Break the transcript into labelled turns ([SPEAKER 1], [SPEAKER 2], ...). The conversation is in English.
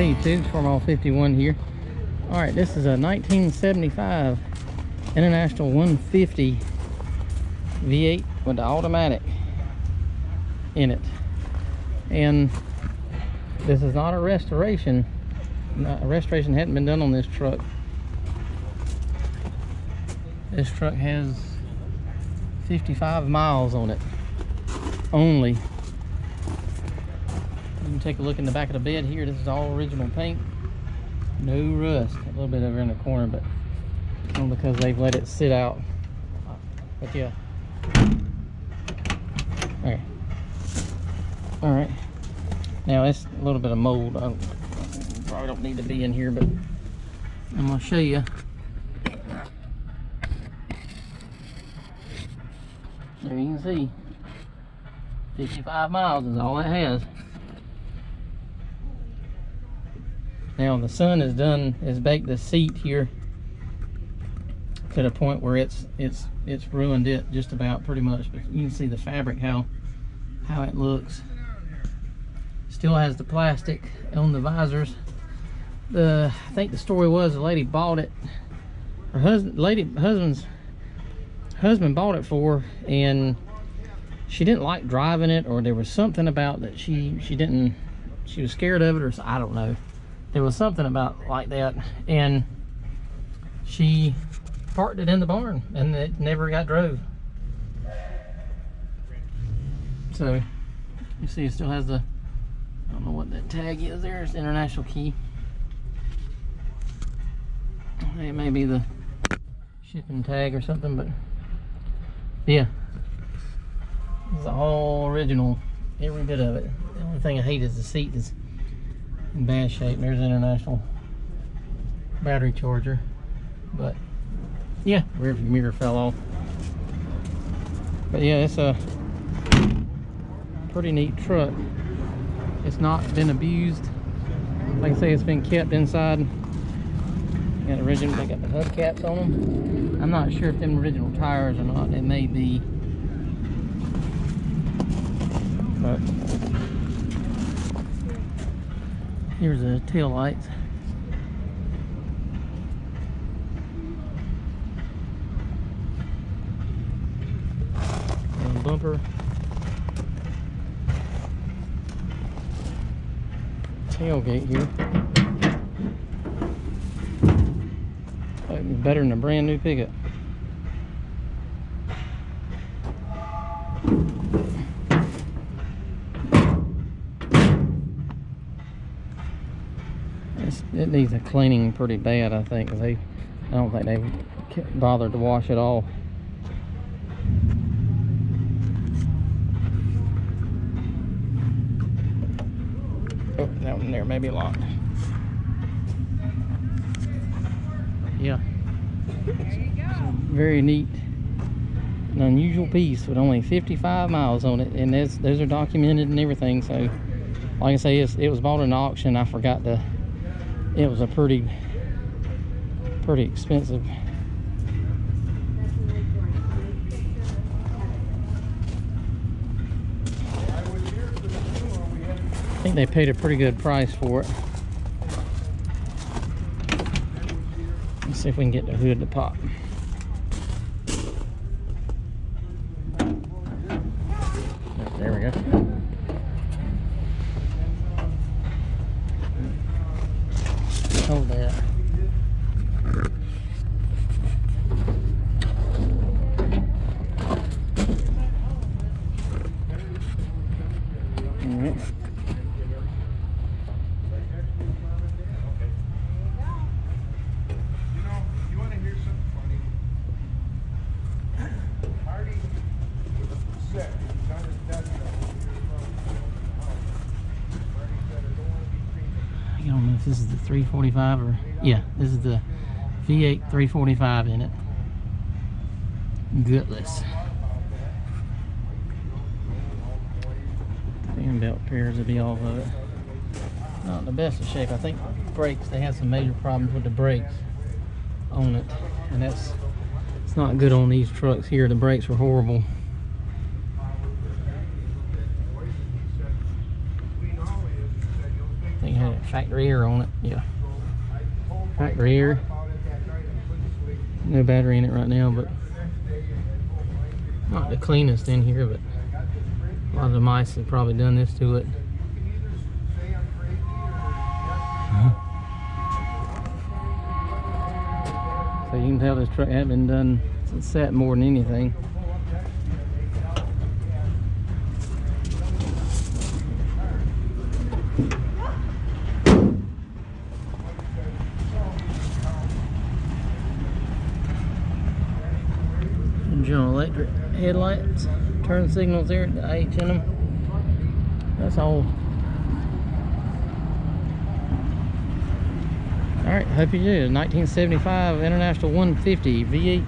[SPEAKER 1] Hey YouTube, Formall 51 here. Alright, this is a 1975 International 150 V8 with the automatic in it. And this is not a restoration. A restoration hadn't been done on this truck. This truck has 55 miles on it only. You can take a look in the back of the bed here. This is all original paint, no rust. A little bit over in the corner, but only because they've let it sit out. But yeah. Okay. All right. Now it's a little bit of mold. I probably don't need to be in here, but I'm gonna show you. There you can see, 55 miles is all it has. Now the sun has baked the seat here to the point where it's ruined it just about, pretty much. But you can see the fabric, how it looks. Still has the plastic on the visors. I think the story was the lady bought it. Her husband's husband bought it for her, and she didn't like driving it, or there was something about that she was scared of it, or I don't know. There was something about like that, and she parked it in the barn and it never got drove. So you see it still has the, I don't know what that tag is there. It's the international key. It may be the shipping tag or something, but yeah, it's all original, every bit of it. The only thing I hate is the seat is in bad shape. There's an international battery charger, but yeah, rear view mirror fell off. But yeah, it's a pretty neat truck. It's not been abused. Like I say, it's been kept inside. Got original, they got the hubcaps on them. I'm not sure if them original tires or not. They may be, but here's the tail lights. And bumper. Tailgate here. It's better than a brand new pickup. It needs a cleaning pretty bad, I think. I don't think they bothered to wash it off. Oh, that one there may be locked. Yeah. Very neat, an unusual piece with only 55 miles on it, and those are documented and everything. So like I say, it was bought in an auction. I forgot to, it was a pretty expensive. I think they paid a pretty good price for it. Let's see if we can get the hood to pop. There we go. Hold that. All right. I don't know if this is the 345 or, yeah, this is the V8 345 in it. Gutless. Fan belt appears to be off of it. Not in the best of shape. I think brakes, they had some major problems with the brakes on it, and it's not good on these trucks here. The brakes were horrible. I think I had it factory air on it. Yeah, factory air. No battery in it right now, but not the cleanest in here, but a lot of the mice have probably done this to it. So you can tell this truck hasn't been done, it's sat more than anything. General Electric headlights, turn signals there, the H in them. That's all. Alright, hope you do. 1975 International 150 V8